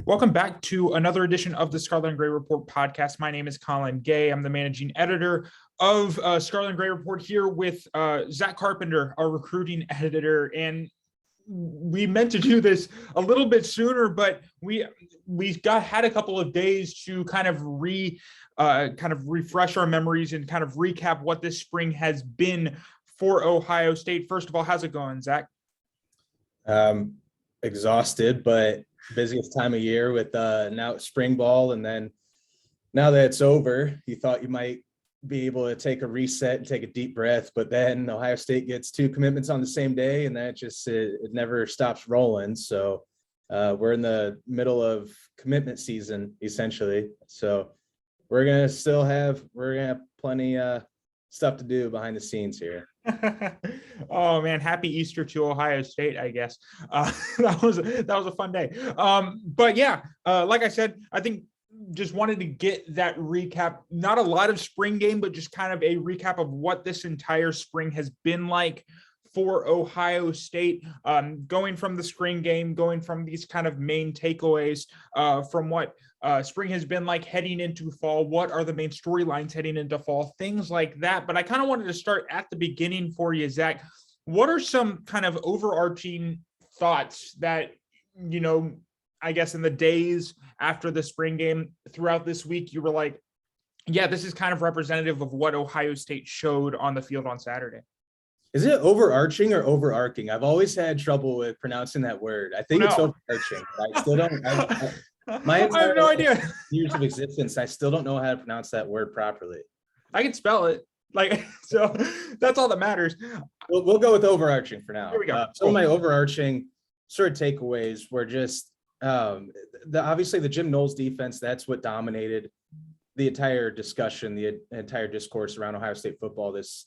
Welcome back to another edition of the Scarlet and Gray Report podcast. My name is Colin Gay. I'm the managing editor of Scarlet and Gray Report here with Zack Carpenter, our recruiting editor. And we meant to do this a little bit sooner, but we had a couple of days to kind of refresh our memories and kind of recap what this spring has been for Ohio State. First of all, how's it going, Zack? Exhausted, but busiest time of year with now spring ball. And then now that it's over, you thought you might be able to take a reset and take a deep breath, but then Ohio State gets two commitments on the same day, and then it never stops rolling. So we're in the middle of commitment season essentially. So we're gonna have plenty stuff to do behind the scenes here. Oh man, happy Easter to Ohio State, I guess. That was a fun day. But yeah, like I said, I think just wanted to get that recap, not a lot of spring game, but just kind of a recap of what this entire spring has been like for Ohio State, going from the spring game, going from these kind of main takeaways from what spring has been like heading into fall. What are the main storylines heading into fall? Things like that. But I kind of wanted to start at the beginning for you, Zack. What are some kind of overarching thoughts that, I guess in the days after the spring game throughout this week, you were like, yeah, this is kind of representative of what Ohio State showed on the field on Saturday? Is it overarching or overarching? I've always had trouble with pronouncing that word. I think it's overarching. I still don't. I have no idea. Years of existence, I still don't know how to pronounce that word properly. I can spell it. So that's all that matters. We'll go with overarching for now. Here we go. Some of my overarching sort of takeaways were just obviously the Jim Knowles defense. That's what dominated the entire discussion, the entire discourse around Ohio State football this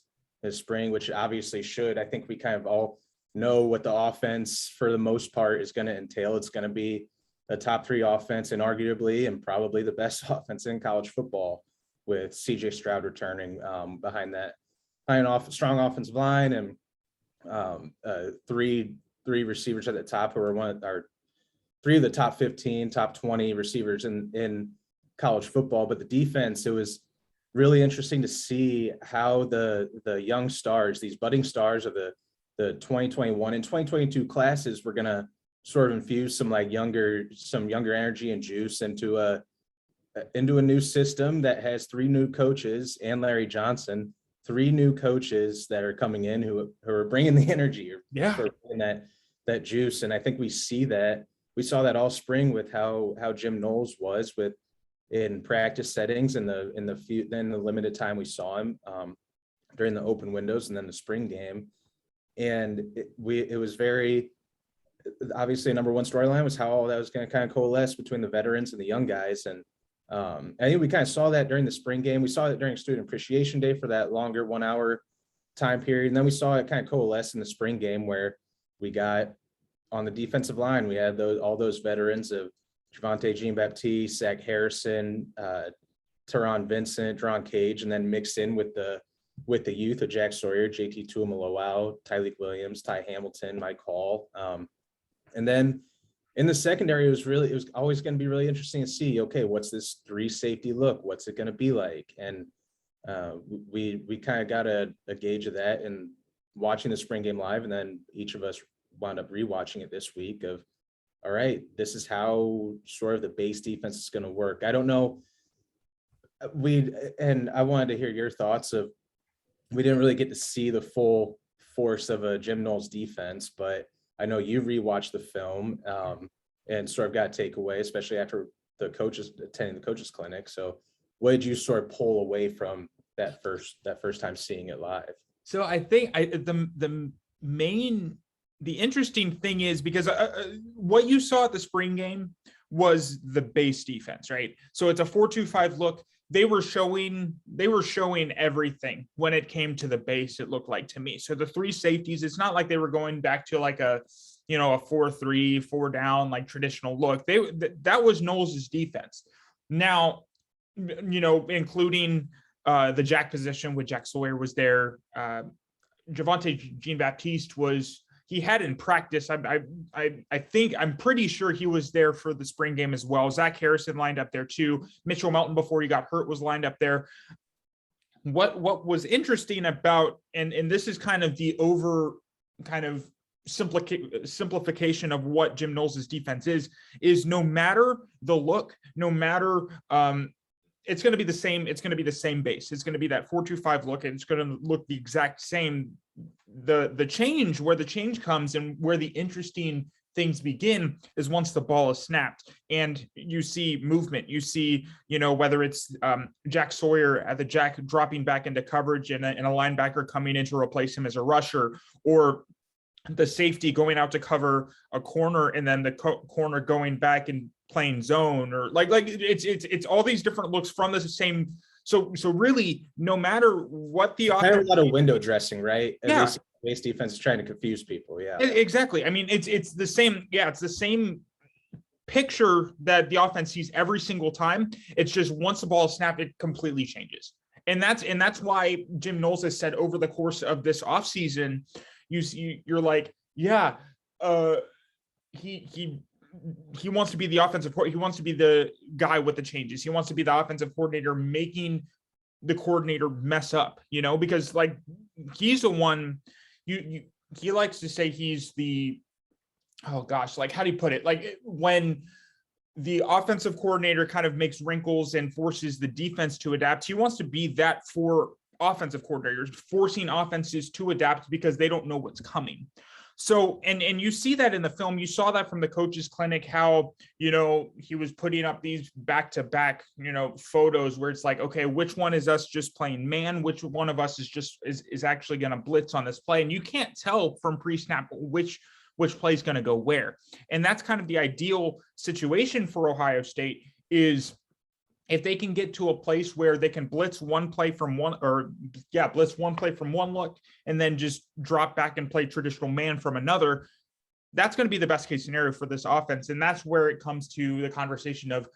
spring, which obviously should. I think we kind of all know what the offense for the most part is going to entail. It's going to be a top three offense and arguably and probably the best offense in college football, with CJ Stroud returning behind strong offensive line and three receivers at the top who are three of the top 15, top 20 receivers in college football. But the defense, it was really interesting to see how the young stars, these budding stars of the 2021 and 2022 classes, were going to sort of infuse some younger energy and juice into a new system that has three new coaches and Larry Johnson, three new coaches that are coming in who are bringing the energy, bringing that juice. And I think we saw that all spring with how Jim Knowles was in practice settings in the limited time we saw him during the open windows and then the spring game. And it was very obviously number one storyline was how all that was going to kind of coalesce between the veterans and the young guys. And I think we kind of saw that during the spring game. We saw it during Student Appreciation Day for that longer 1 hour time period. And then we saw it kind of coalesce in the spring game where we got on the defensive line, we had all those veterans of Javonte Jean-Baptiste, Zach Harrison, Teron Vincent, Deron Cage, and then mixed in with the youth of Jack Sawyer, JT Tuimoloau, Tyleik Williams, Ty Hamilton, Mike Hall. And then in the secondary, it was always going to be really interesting to see, okay, what's this three safety look? What's it going to be like? And we kind of got a gauge of that in watching the spring game live. And then each of us wound up rewatching it this week of, all right, this is how sort of the base defense is going to work. I don't know. And I wanted to hear your thoughts of, we didn't really get to see the full force of a Jim Knowles defense, but I know you rewatched the film and sort of got a takeaway, especially after attending the coaches clinic. So what did you sort of pull away from that first time seeing it live? So I think the interesting thing is because what you saw at the spring game was the base defense, right? So it's a 4-2-5 look. They were showing everything when it came to the base, it looked like to me. So the three safeties, it's not like they were going back to like a 4-3, 4 down, like traditional look. That was Knowles' defense. Now, including the jack position with Jack Sawyer was there. Javonte Jean-Baptiste was he had in practice. I'm pretty sure he was there for the spring game as well. Zach Harrison lined up there too. Mitchell Melton, before he got hurt, was lined up there. What was interesting about, and this is kind of the over kind of simplification of what Jim Knowles' defense is no matter the look, no matter it's going to be the same. It's going to be the same base. It's going to be that 4-2-5 look, and it's going to look the exact same. The change, where the change comes and where the interesting things begin, is once the ball is snapped and you see movement. You see, whether it's Jack Sawyer at the jack dropping back into coverage and a linebacker coming in to replace him as a rusher, or the safety going out to cover a corner and then the corner going back and playing zone, or like it's all these different looks from the same. So really, no matter what the offense, a lot of window dressing, right? Yeah. Base defense is trying to confuse people. Yeah, exactly. I mean, it's the same. Yeah, it's the same picture that the offense sees every single time. It's just once the ball is snapped, it completely changes. And that's why Jim Knowles has said over the course of this offseason, you're like, yeah, he wants to be the offensive coordinator. He wants to be the guy with the changes. He wants to be the offensive coordinator, making the coordinator mess up, because like he's the one. He likes to say he's the, oh gosh, like how do you put it? Like when the offensive coordinator kind of makes wrinkles and forces the defense to adapt, he wants to be that for offensive coordinators, forcing offenses to adapt because they don't know what's coming. So, and you see that in the film. You saw that from the coaches clinic, how, he was putting up these back-to-back, photos where it's like, okay, which one is us just playing man? Which one of us is actually going to blitz on this play? And you can't tell from pre-snap which play is going to go where. And that's kind of the ideal situation for Ohio State, is if they can get to a place where they can blitz one play from one look and then just drop back and play traditional man from another, that's going to be the best case scenario for this offense. And that's where it comes to the conversation of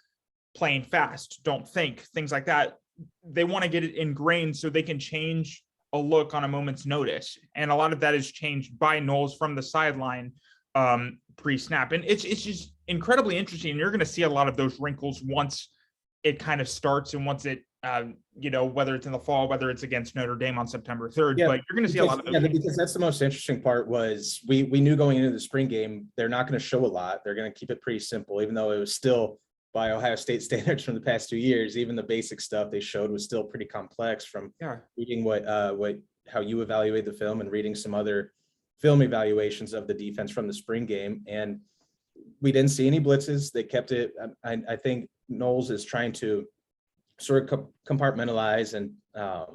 playing fast, don't think, things like that. They want to get it ingrained so they can change a look on a moment's notice. And a lot of that is changed by Knowles from the sideline pre-snap. And it's just incredibly interesting. You're going to see a lot of those wrinkles once it kind of starts, and once it, whether it's in the fall, whether it's against Notre Dame on September 3rd, but you're going to see a lot of those. Yeah, because that's the most interesting part. Was we knew going into the spring game, they're not going to show a lot. They're going to keep it pretty simple, even though it was still, by Ohio State standards from the past 2 years, even the basic stuff they showed was still pretty complex from reading how you evaluate the film and reading some other film evaluations of the defense from the spring game. And we didn't see any blitzes. They kept it. I think Knowles is trying to sort of compartmentalize and I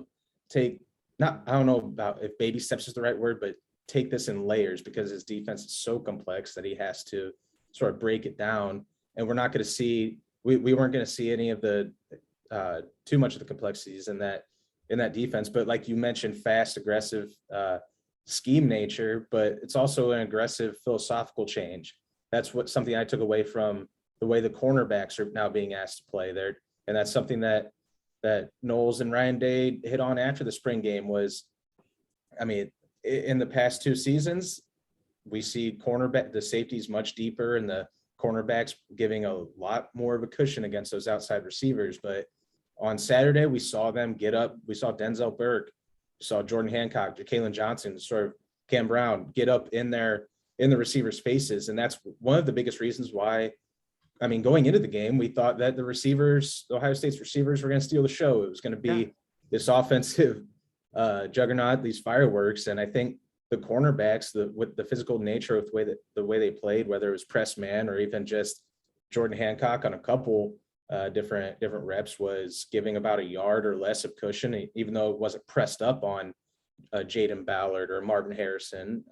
don't know about if baby steps is the right word, but take this in layers, because his defense is so complex that he has to sort of break it down. And we're not going to see, we weren't going to see any of the too much of the complexities in that defense. But like you mentioned, fast, aggressive scheme nature, but it's also an aggressive philosophical change. That's something I took away from the way the cornerbacks are now being asked to play there. And that's something that Knowles and Ryan Day hit on after the spring game was, I mean, in the past 2 seasons, we see the safeties much deeper and the cornerbacks giving a lot more of a cushion against those outside receivers. But on Saturday, we saw them get up. We saw Denzel Burke, we saw Jordan Hancock, Ja'Kalen Johnson, sort of Cam Brown get up in the receivers' faces. And that's one of the biggest reasons why, I mean, going into the game, we thought that Ohio State's receivers were going to steal the show. It was going to be this offensive juggernaut, these fireworks. And I think the cornerbacks, with the physical nature of the way they played, whether it was press man or even just Jordan Hancock on a couple different reps, was giving about a yard or less of cushion, even though it wasn't pressed up on Jaden Ballard or Martin Harrison.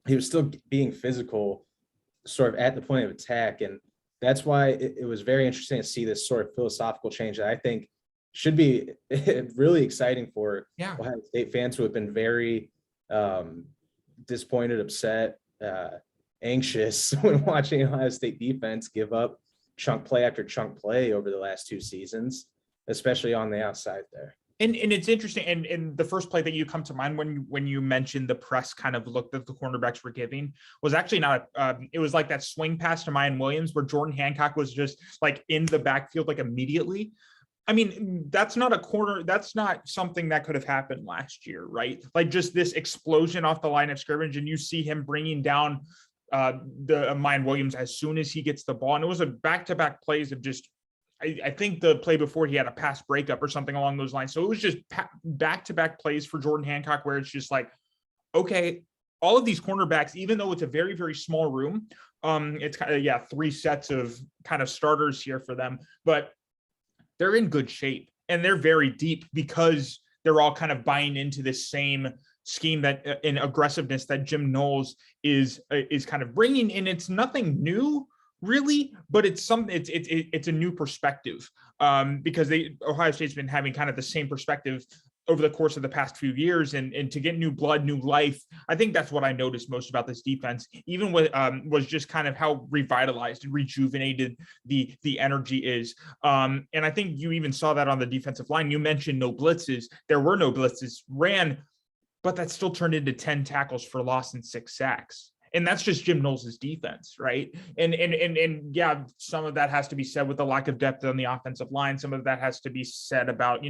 He was still being physical, sort of at the point of attack. And that's why it was very interesting to see this sort of philosophical change that I think should be really exciting for Ohio State fans who have been very disappointed, upset, anxious when watching Ohio State defense give up chunk play after chunk play over the last 2 seasons, especially on the outside there. And it's interesting. And the first play that you come to mind when you mentioned the press kind of look that the cornerbacks were giving was actually not, it was like that swing pass to Mayan Williams where Jordan Hancock was just like in the backfield, like immediately. I mean, that's not a corner. That's not something that could have happened last year, right? Like just this explosion off the line of scrimmage, and you see him bringing down the Mayan Williams as soon as he gets the ball. And it was a back-to-back plays of just, I think the play before he had a pass breakup or something along those lines. So it was just back-to-back plays for Jordan Hancock where it's just like, okay, all of these cornerbacks, even though it's a very, very small room, it's kind of, 3 sets of kind of starters here for them, but they're in good shape and they're very deep because they're all kind of buying into this same scheme that in aggressiveness that Jim Knowles is kind of bringing in. It's nothing new really, but it's something, it's a new perspective because Ohio State's been having kind of the same perspective over the course of the past few years, and to get new blood, new life. I think that's what I noticed most about this defense, even with was just kind of how revitalized and rejuvenated the energy is. And I think you even saw that on the defensive line. You mentioned no blitzes. There were no blitzes ran, but that still turned into 10 tackles for loss and 6 sacks. And that's just Jim Knowles' defense, right? And yeah, some of that has to be said with the lack of depth on the offensive line. Some of that has to be said about,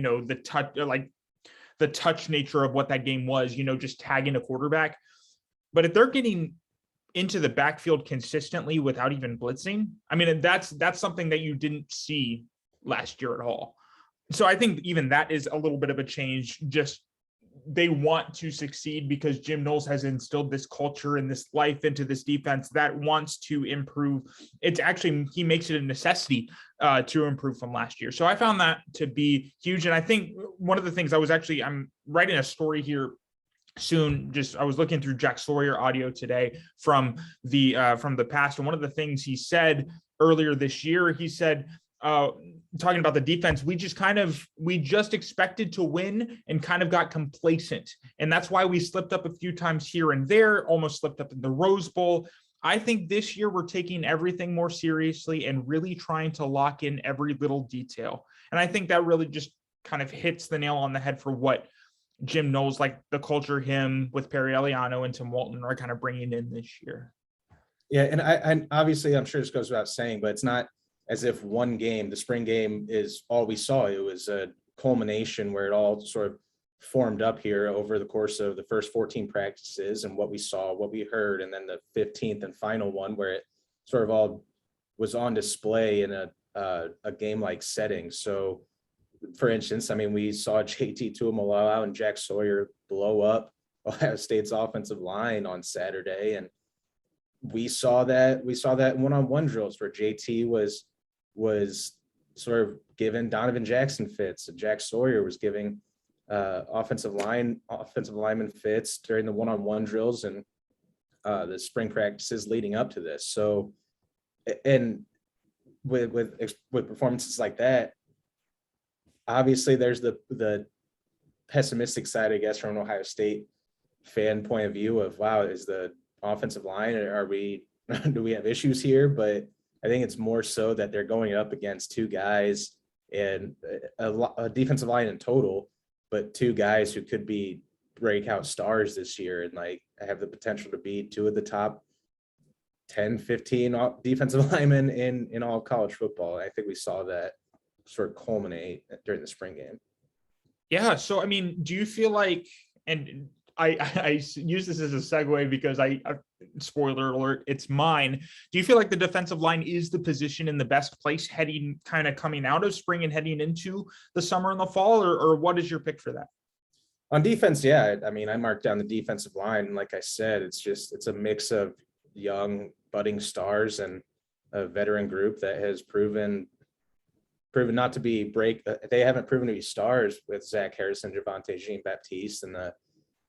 the touch nature of what that game was, just tagging a quarterback. But if they're getting into the backfield consistently without even blitzing, I mean, that's something that you didn't see last year at all. So I think even that is a little bit of a change. Just they want to succeed because Jim Knowles has instilled this culture and this life into this defense that wants to improve. It's actually, he makes it a necessity to improve from last year. So I found that to be huge. And I think one of the things I'm writing a story here soon. I was looking through Jack Sawyer audio today from the past. And one of the things he said earlier this year, he said, talking about the defense, we just expected to win and kind of got complacent. And that's why we slipped up a few times here and there, almost slipped up in the Rose Bowl. I think this year we're taking everything more seriously and really trying to lock in every little detail. And I think that really just kind of hits the nail on the head for what Jim Knowles, like the culture him with Perry Eliano and Tim Walton are kind of bringing in this year. Yeah. And I obviously, I'm sure this goes without saying, but it's not as if one game, the spring game, is all we saw. It was a culmination where it all sort of formed up here over the course of the first 14 practices and what we saw, what we heard, and then the 15th and final one where it sort of all was on display in a game-like setting. So, for instance, I mean, we saw JT Tuimoloau and Jack Sawyer blow up Ohio State's offensive line on Saturday, and we saw that one-on-one drills where JT was sort of giving Donovan Jackson fits, and Jack Sawyer was giving offensive lineman fits during the one-on-one drills and the spring practices leading up to this. So, and with performances like that, obviously there's the pessimistic side, I guess, from an Ohio State fan point of view of, wow, is the offensive line, do we have issues here? But I think it's more so that they're going up against 2 guys and a defensive line in total, but 2 guys who could be breakout stars this year and like have the potential to be 2 of the top 10, 15 defensive linemen in all college football. I think we saw that sort of culminate during the spring game. Yeah. So, I mean, do you feel like, and I use this as a segue because I spoiler alert, it's mine. Do you feel like the defensive line is the position in the best place coming out of spring and heading into the summer and the fall, or what is your pick for that? On defense, yeah. I mean, I marked down the defensive line. And like I said, it's a mix of young budding stars and a veteran group that has proven not to be they haven't proven to be stars with Zach Harrison, Javonte Jean-Baptiste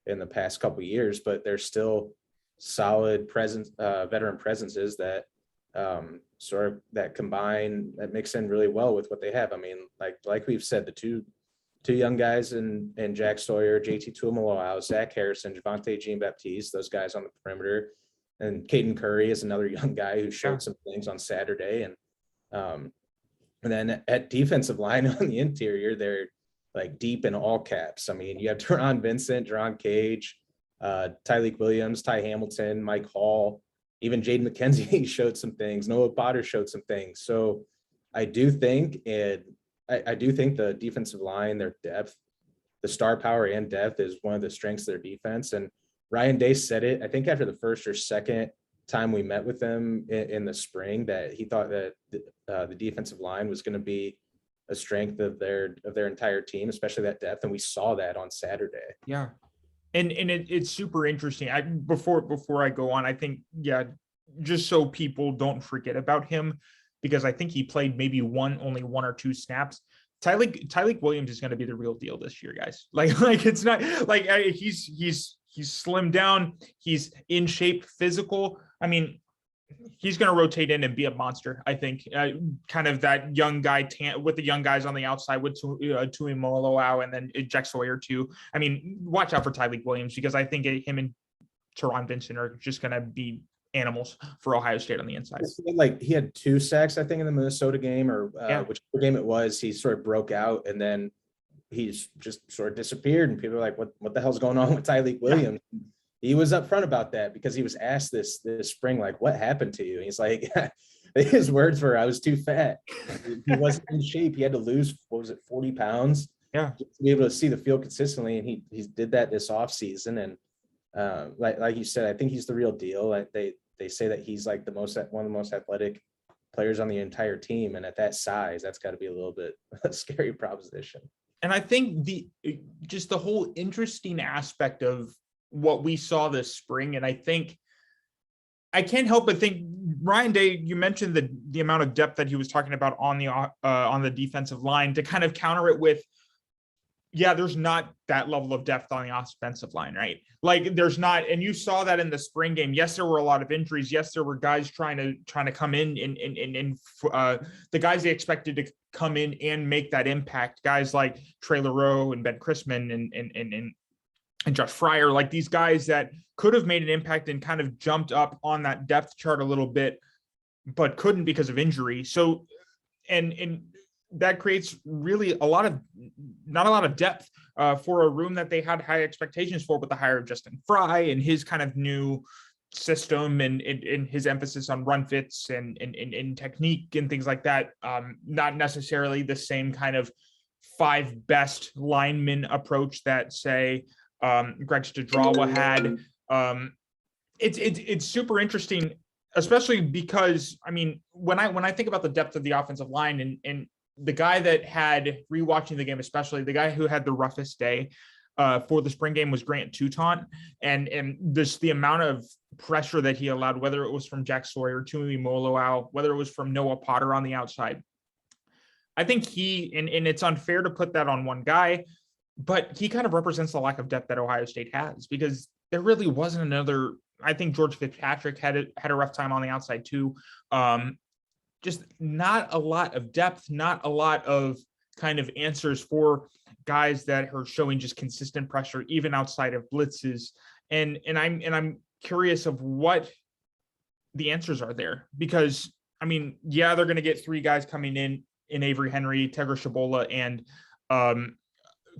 in the past couple of years, but they're still solid veteran presences that that mix in really well with what they have. I mean, like we've said, the two young guys in Jack Sawyer, JT Tuimoloau, Zach Harrison, Javonte Jean-Baptiste, those guys on the perimeter, and Caden Curry is another young guy who showed some things on Saturday. And then at defensive line on the interior, like deep in all caps. I mean, you have Teron Vincent, Jerron Cage, Tyleik Williams, Ty Hamilton, Mike Hall, even Jaden McKenzie showed some things. Noah Potter showed some things. So I do think I do think the defensive line, their depth, the star power and depth is one of the strengths of their defense. And Ryan Day said it, I think after the first or second time we met with them in the spring, that he thought that the defensive line was going to be a strength of their entire team, especially that depth. And we saw that on Saturday. Yeah. And it's super interesting. Before I go on, I think, just so people don't forget about him, because I think he played maybe only one or two snaps. Tyleik Williams is going to be the real deal this year, guys. Like it's not like he's slimmed down. He's in shape, physical. I mean, he's going to rotate in and be a monster. I think kind of that young guy with the young guys on the outside with Tui Moloau and then Jack Sawyer too. I mean, watch out for Tyleik Williams, because I think him and Teron Vincent are just going to be animals for Ohio State on the inside. Like he had 2 sacks, I think, in the Minnesota game or whichever game it was. He sort of broke out and then he's just sort of disappeared. And people are like, what the hell's going on with Tyleik Williams? Yeah. He was upfront about that because he was asked this spring, like, what happened to you? And he's like, his words were, I was too fat. He wasn't in shape. He had to lose, 40 pounds? Yeah. To be able to see the field consistently. And he did that this offseason. And like you said, I think he's the real deal. They say that he's like one of the most athletic players on the entire team. And at that size, that's got to be a little bit a scary proposition. And I think the whole interesting aspect of what we saw this spring, and I think I can't help but think, Ryan Day, you mentioned the amount of depth that he was talking about on the defensive line, to kind of counter it with, there's not that level of depth on the offensive line, right? Like there's not, and you saw that in the spring game. Yes, there were a lot of injuries. Yes, there were guys trying to come in the guys they expected to come in and make that impact. Guys like Trey LaRoe and Ben Chrisman and Josh Pryor, like these guys that could have made an impact and kind of jumped up on that depth chart a little bit, but couldn't because of injury. So, and that creates really not a lot of depth for a room that they had high expectations for with the hire of Justin Fry and his kind of new system and his emphasis on run fits and technique and things like that. Not necessarily the same kind of 5 best linemen approach that, say, Greg Stadrawa had. It's super interesting, especially because, I mean, when I think about the depth of the offensive line and the guy that had, rewatching the game, especially the guy who had the roughest day for the spring game was Grant Toutant, and this, the amount of pressure that he allowed, whether it was from Jack Sawyer, Tui Moloau, whether it was from Noah Potter on the outside. I think and it's unfair to put that on one guy, but he kind of represents the lack of depth that Ohio State has, because there really wasn't another. I think George Fitzpatrick had a rough time on the outside too. Just not a lot of depth, not a lot of kind of answers for guys that are showing just consistent pressure, even outside of blitzes. And I'm curious of what the answers are there, because I mean, they're going to get 3 guys coming in Avery Henry, Tegra Shabola, and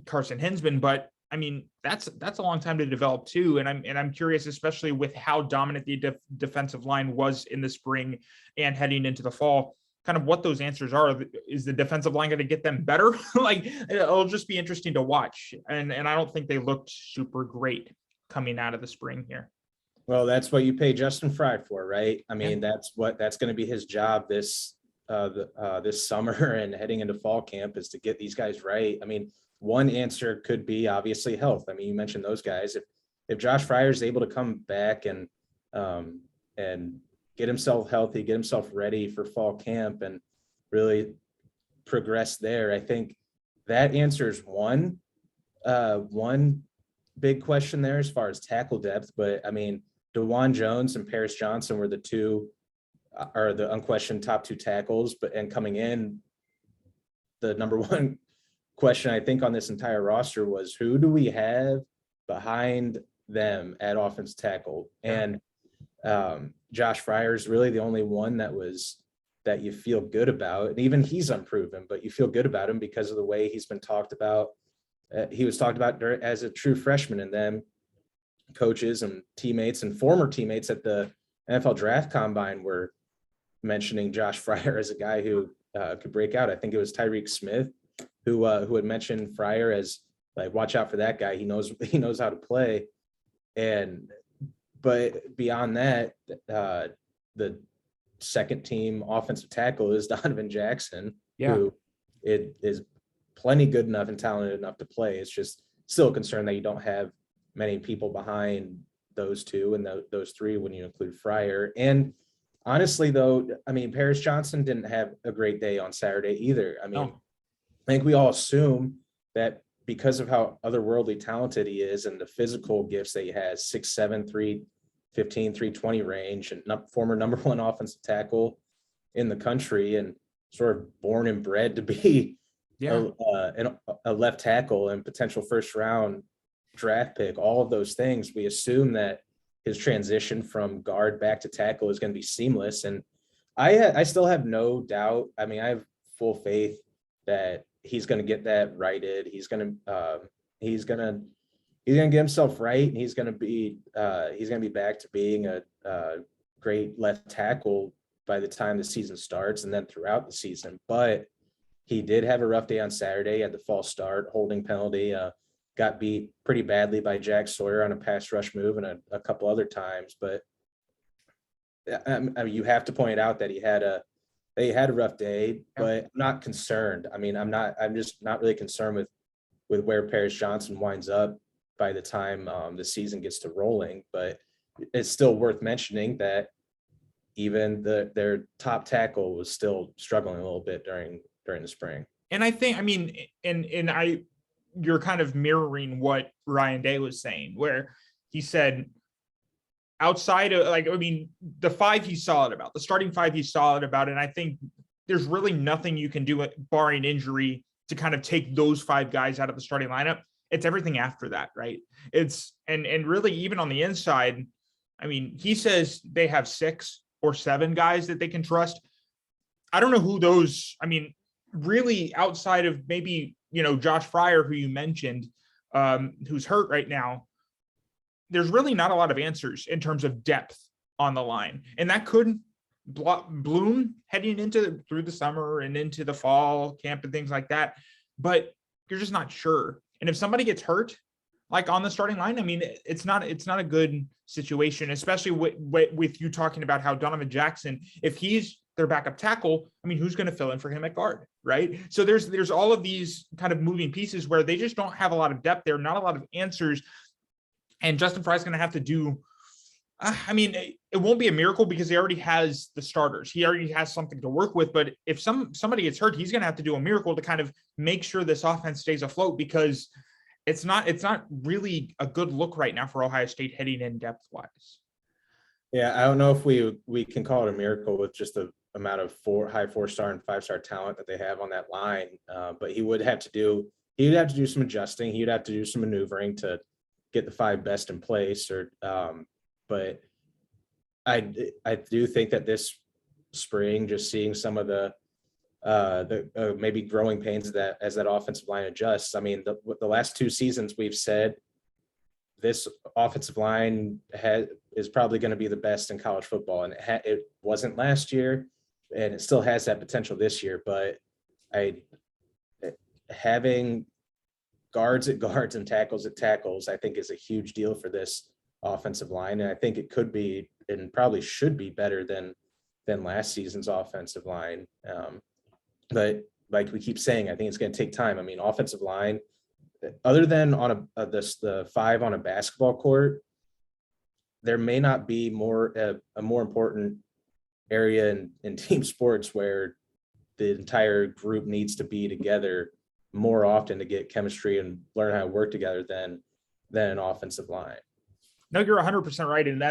Carson Hinsman, but I mean, that's a long time to develop too. And I'm curious, especially with how dominant the defensive line was in the spring and heading into the fall, kind of what those answers are. Is the defensive line going to get them better? Like, it'll just be interesting to watch. And I don't think they looked super great coming out of the spring here. Well, that's what you pay Justin Fry for, right? I mean, that's going to be his job this summer and heading into fall camp, is to get these guys right. I mean, one answer could be obviously health. I mean, you mentioned those guys. If Josh Pryor is able to come back and get himself healthy, get himself ready for fall camp and really progress there, I think that answers one big question there as far as tackle depth. But I mean, DeJuan Jones and Paris Johnson were the unquestioned top 2 tackles, and coming in, the number one question I think on this entire roster was, who do we have behind them at offensive tackle? And Josh Pryor is really the only one that you feel good about. And even he's unproven, but you feel good about him because of the way he's been talked about he was talked about as a true freshman, and then coaches and teammates and former teammates at the NFL Draft Combine were mentioning Josh Pryor as a guy who could break out. I think it was Tyreek Smith who had mentioned Pryor as like, watch out for that guy. He knows how to play. But beyond that, the second team offensive tackle is Donovan Jackson, who is plenty good enough and talented enough to play. It's just still a concern that you don't have many people behind those two and those three when you include Pryor. And honestly, though, I mean, Paris Johnson didn't have a great day on Saturday either. I mean, I think we all assume that because of how otherworldly talented he is and the physical gifts that he has, 6'7", 315, 320 range, and former number one offensive tackle in the country, and sort of born and bred to be a left tackle and potential first round draft pick, all of those things, we assume that his transition from guard back to tackle is going to be seamless. And I still have no doubt. I mean, I have full faith that he's going to get that righted. He's going to get himself right, and he's going to be back to being a great left tackle by the time the season starts and then throughout the season. But he did have a rough day on Saturday at the false start, holding penalty, got beat pretty badly by Jack Sawyer on a pass rush move and a couple other times. But I mean, you have to point out that he had a rough day, but I'm not concerned. I mean, I'm just not really concerned with where Paris Johnson winds up by the time the season gets to rolling. But it's still worth mentioning that even their top tackle was still struggling a little bit during the spring. And I think, I mean, you're kind of mirroring what Ryan Day was saying, where he said outside of, like, I mean, the five he's solid about, the starting five he's solid about. And I think there's really nothing you can do barring injury to kind of take those five guys out of the starting lineup. It's everything after that, right? It's, and really even on the inside, I mean, he says they have 6 or 7 guys that they can trust. I don't know who those, I mean, really outside of maybe, Josh Pryor, who you mentioned, who's hurt right now, there's really not a lot of answers in terms of depth on the line. And that could bloom heading through the summer and into the fall camp and things like that. But you're just not sure. And if somebody gets hurt, like on the starting line, I mean, it's not a good situation, especially with you talking about how Donovan Jackson, if he's their backup tackle, I mean, who's going to fill in for him at guard, right? So there's all of these kind of moving pieces where they just don't have a lot of depth there, not a lot of answers. And Justin Fry's going to have to do, I mean, it won't be a miracle because he already has the starters. He already has something to work with. But if somebody gets hurt, he's going to have to do a miracle to kind of make sure this offense stays afloat, because it's not really a good look right now for Ohio State heading in depth wise. Yeah, I don't know if we can call it a miracle with just the amount of high 4-star and 5-star talent that they have on that line. But he would have to do some adjusting. He'd have to do some maneuvering to get the 5 best in place. But I do think that this spring, just seeing some of the maybe growing pains as that offensive line adjusts. I mean, the last 2 seasons we've said this offensive line is probably going to be the best in college football, and it wasn't last year, and it still has that potential this year. But having guards at guards and tackles at tackles, I think, is a huge deal for this offensive line, and I think it could be and probably should be better than last season's offensive line. But like we keep saying, I think it's going to take time. I mean, offensive line, other than on the 5 on a basketball court, there may not be a more important area in team sports where the entire group needs to be together more often to get chemistry and learn how to work together than an offensive line. No, you're 100% right. And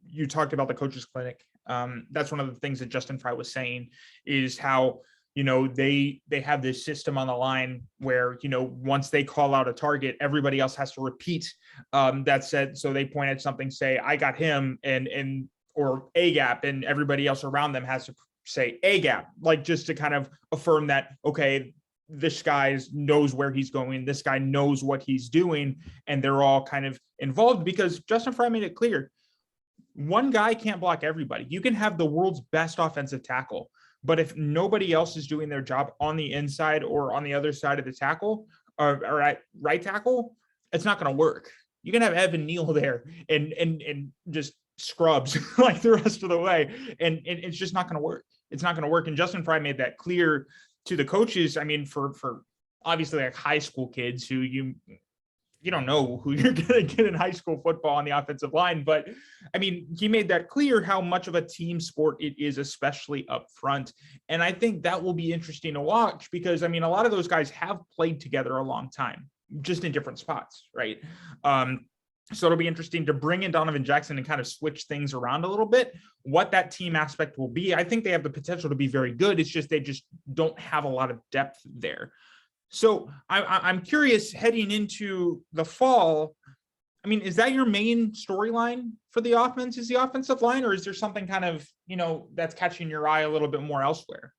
you talked about the coaches clinic. That's one of the things that Justin Fry was saying, is how, they have this system on the line where, once they call out a target, everybody else has to repeat that said. So they point at something, say, I got him, or a gap, and everybody else around them has to say a gap, like just to kind of affirm that, okay, this guy knows where he's going. This guy knows what he's doing. And they're all kind of involved because Justin Frye made it clear. One guy can't block everybody. You can have the world's best offensive tackle, but if nobody else is doing their job on the inside or on the other side of the tackle or at right tackle, it's not going to work. You can have Evan Neal there and just scrubs like the rest of the way. And it's just not going to work. It's not going to work. And Justin Frye made that clear to the coaches. I mean, for obviously like high school kids who you don't know who you're going to get in high school football on the offensive line. But I mean, he made that clear how much of a team sport it is, especially up front. And I think that will be interesting to watch because, I mean, a lot of those guys have played together a long time, just in different spots, right? So it'll be interesting to bring in Donovan Jackson and kind of switch things around a little bit. What that team aspect will be, I think they have the potential to be very good. It's just they just don't have a lot of depth there. So I'm curious, heading into the fall, I mean, is that your main storyline for the offense? Is the offensive line, or is there something kind of, that's catching your eye a little bit more elsewhere?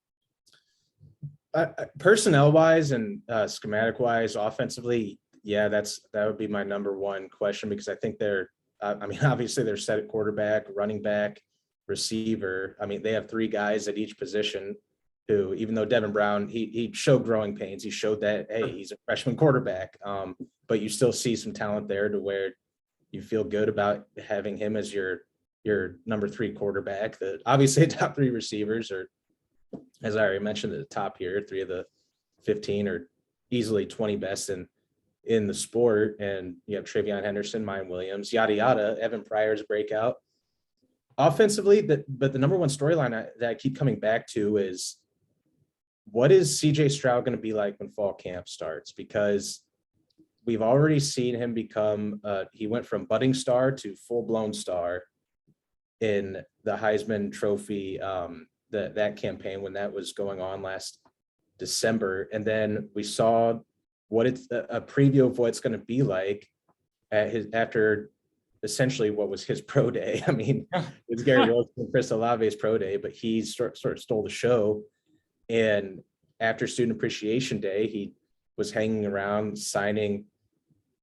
Personnel wise and schematic wise, offensively, yeah, that would be my number one question because I think obviously they're set at quarterback, running back, receiver. I mean, they have three guys at each position who, even though Devin Brown, he showed growing pains. He showed that, hey, he's a freshman quarterback, but you still see some talent there to where you feel good about having him as your number three quarterback. Obviously top three receivers are, as I already mentioned, at the top here, 3 of the 15 are easily 20 best in the sport. And you have Travion Henderson, Mine Williams, yada, yada, Evan Pryor's breakout. Offensively, but the number one storyline that I keep coming back to is, what is CJ Stroud going to be like when fall camp starts? Because we've already seen him become, he went from budding star to full-blown star in the Heisman Trophy, that campaign when that was going on last December. And then we saw what it's a preview of what it's going to be like after essentially what was his pro day. I mean, it's Gary Wilson and Chris Olave's pro day, but he sort of stole the show. And after Student Appreciation Day, he was hanging around signing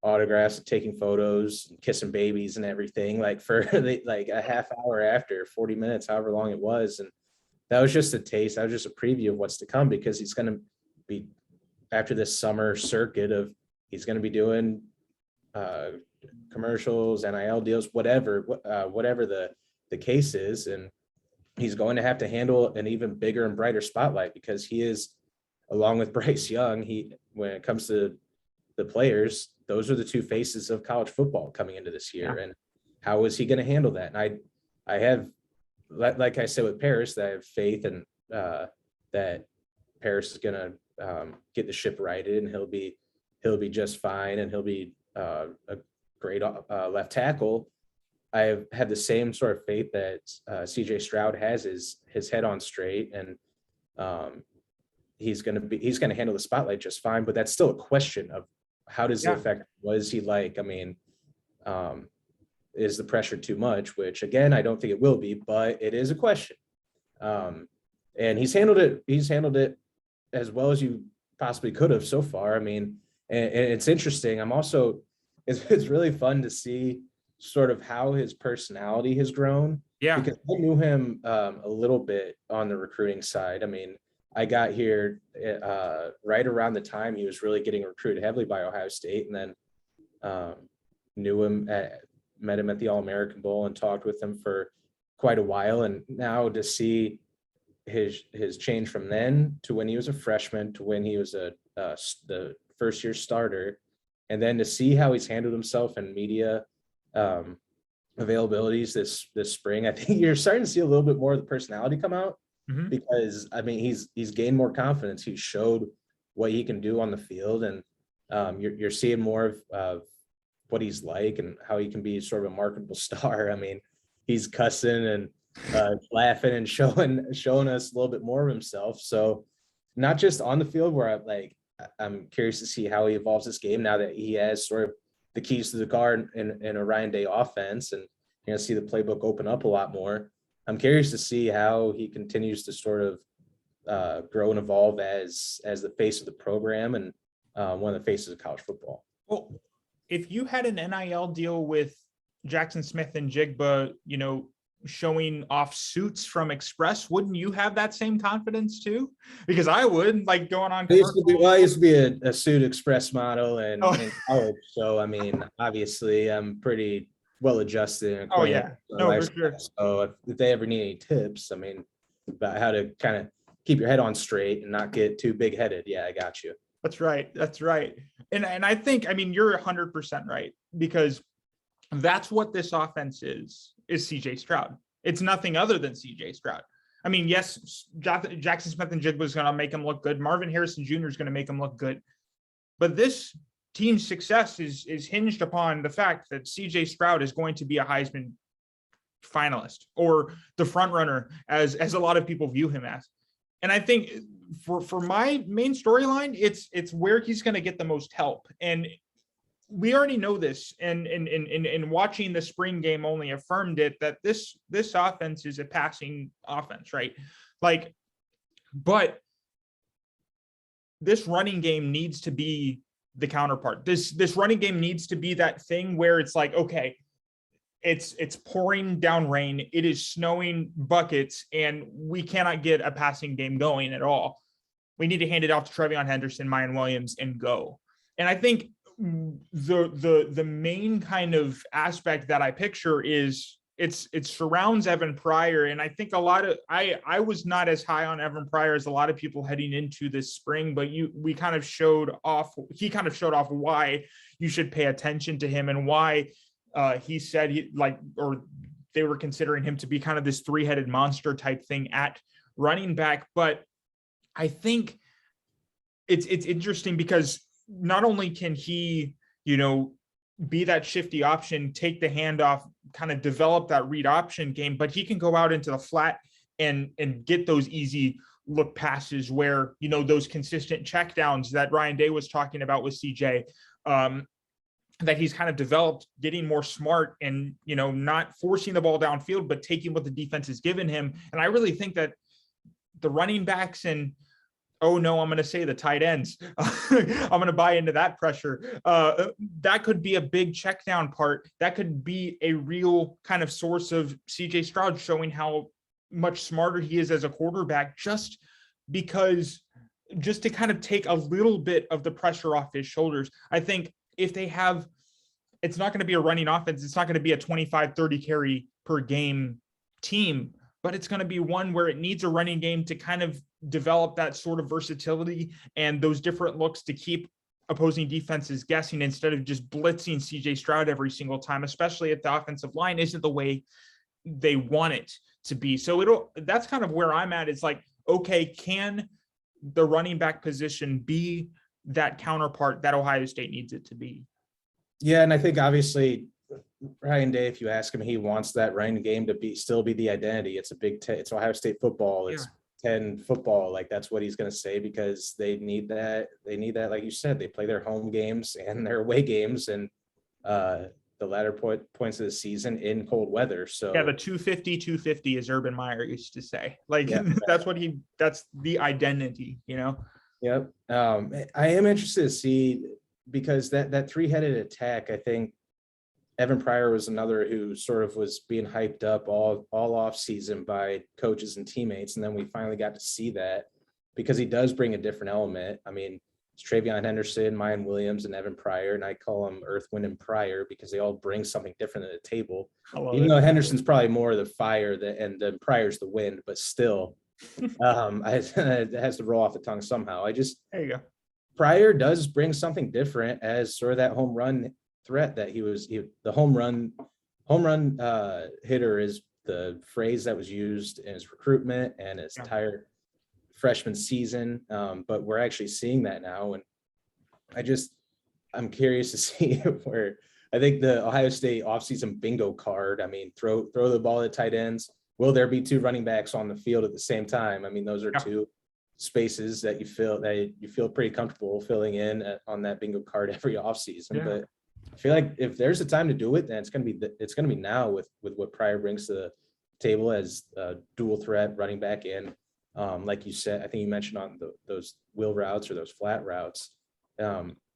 autographs, taking photos, kissing babies and everything, like for like a half hour after, 40 minutes, however long it was. And that was just a taste. That was just a preview of what's to come, because he's going to be, after this summer circuit of, he's going to be doing commercials, NIL deals, whatever the case is. And he's going to have to handle an even bigger and brighter spotlight, because he is, along with Bryce Young, when it comes to the players, those are the two faces of college football coming into this year. Yeah. And how is he going to handle that? And I have, like I said with Paris, that I have faith in that Paris is going to get the ship righted, and he'll be just fine, and he'll be a great left tackle. I have had the same sort of faith that CJ Stroud has his head on straight, and he's going to handle the spotlight just fine. But that's still a question of, how does it affect? What is he like? I mean, is the pressure too much? Which, again, I don't think it will be, but it is a question. And he's handled it as well as you possibly could have so far. I mean, and it's interesting. It's really fun to see sort of how his personality has grown. Yeah. Because I knew him a little bit on the recruiting side. I mean, I got here right around the time he was really getting recruited heavily by Ohio State, and then met him at the All-American Bowl and talked with him for quite a while. And now to see his change from then to when he was a freshman to when he was the first year starter, and then to see how he's handled himself in media availabilities this spring, I think you're starting to see a little bit more of the personality come out. Mm-hmm. Because I mean, he's gained more confidence. He showed what he can do on the field, and you're seeing more of what he's like and how he can be sort of a marketable star. I mean, he's cussing and laughing and showing us a little bit more of himself. So not just on the field, where I'm curious to see how he evolves this game now that he has sort of the keys to the car in a Ryan Day offense, and you're gonna see the playbook open up a lot more. I'm curious to see how he continues to sort of grow and evolve as the face of the program and one of the faces of college football. Well, if you had an NIL deal with Jackson Smith and Jigba, showing off suits from Express, wouldn't you have that same confidence too? Because I would, like, going on. I used to be a suit Express model in college, so I mean, obviously, I'm pretty well adjusted. And for sure. So if they ever need any tips, I mean, about how to kind of keep your head on straight and not get too big headed, yeah, I got you. That's right. And I think, I mean, you're 100% right, because that's what this offense is CJ Stroud. It's nothing other than CJ Stroud. I mean, yes, Jackson Smith and Jigba is going to make him look good. Marvin Harrison Jr. is going to make him look good. But this team's success is hinged upon the fact that CJ Stroud is going to be a Heisman finalist, or the front runner, as a lot of people view him as. And I think for my main storyline, it's where he's going to get the most help. And we already know this, and watching the spring game only affirmed it, that this offense is a passing offense, right? Like, but this running game needs to be the counterpart. This running game needs to be that thing where it's like, okay, it's pouring down rain, it is snowing buckets, and we cannot get a passing game going at all. We need to hand it off to Trevion Henderson, Mayan Williams, and go. And I think the main kind of aspect that I picture is it surrounds Evan Pryor. And I think I was not as high on Evan Pryor as a lot of people heading into this spring, but he kind of showed off why you should pay attention to him, and why he said they were considering him to be kind of this three-headed monster type thing at running back. But I think it's interesting because not only can he, be that shifty option, take the handoff, kind of develop that read option game, but he can go out into the flat and get those easy look passes where, those consistent checkdowns that Ryan Day was talking about with CJ, that he's kind of developed, getting more smart and, not forcing the ball downfield, but taking what the defense has given him. And I really think that the running backs and, I'm going to say the tight ends, I'm going to buy into that pressure. That could be a big check down part. That could be a real kind of source of CJ Stroud showing how much smarter he is as a quarterback, just to kind of take a little bit of the pressure off his shoulders. I think if they have, it's not going to be a running offense. It's not going to be a 25, 30 carry per game team, but it's going to be one where it needs a running game to kind of develop that sort of versatility and those different looks to keep opposing defenses guessing, instead of just blitzing CJ Stroud every single time, especially if the offensive line isn't the way they want it to be. So that's kind of where I'm at. It's like, okay, can the running back position be that counterpart that Ohio State needs it to be? Yeah, and I think obviously Ryan Day, if you ask him, he wants that running game to still be the identity. It's a Big Ten, it's Ohio State football, it's 10 football. Like, that's what he's going to say, because they need that. They need that, like you said, they play their home games and their away games, and the latter points of the season in cold weather. So yeah, the 250, as Urban Meyer used to say. Like, yeah, that's the identity, Yep. I am interested to see, because that three-headed attack, I think Evan Pryor was another who sort of was being hyped up all off season by coaches and teammates. And then we finally got to see that, because he does bring a different element. I mean, it's Trevion Henderson, Mayan Williams, and Evan Pryor, and I call them Earth, Wind, and Pryor because they all bring something different to the table. Even though Henderson's probably more of the fire and then Pryor's the wind, but still, it has to roll off the tongue somehow. There you go. Pryor does bring something different as sort of that home run threat that the home run hitter is the phrase that was used in his recruitment and his entire freshman season. But we're actually seeing that now. And I'm curious to see where, I think the Ohio State offseason bingo card, I mean, throw the ball at tight ends. Will there be two running backs on the field at the same time? I mean, those are two spaces that you feel pretty comfortable filling in on that bingo card every offseason. Yeah. But I feel like if there's a time to do it, then it's going to be now with what Pryor brings to the table as a dual threat running back and Like you said, I think you mentioned on those wheel routes or those flat routes.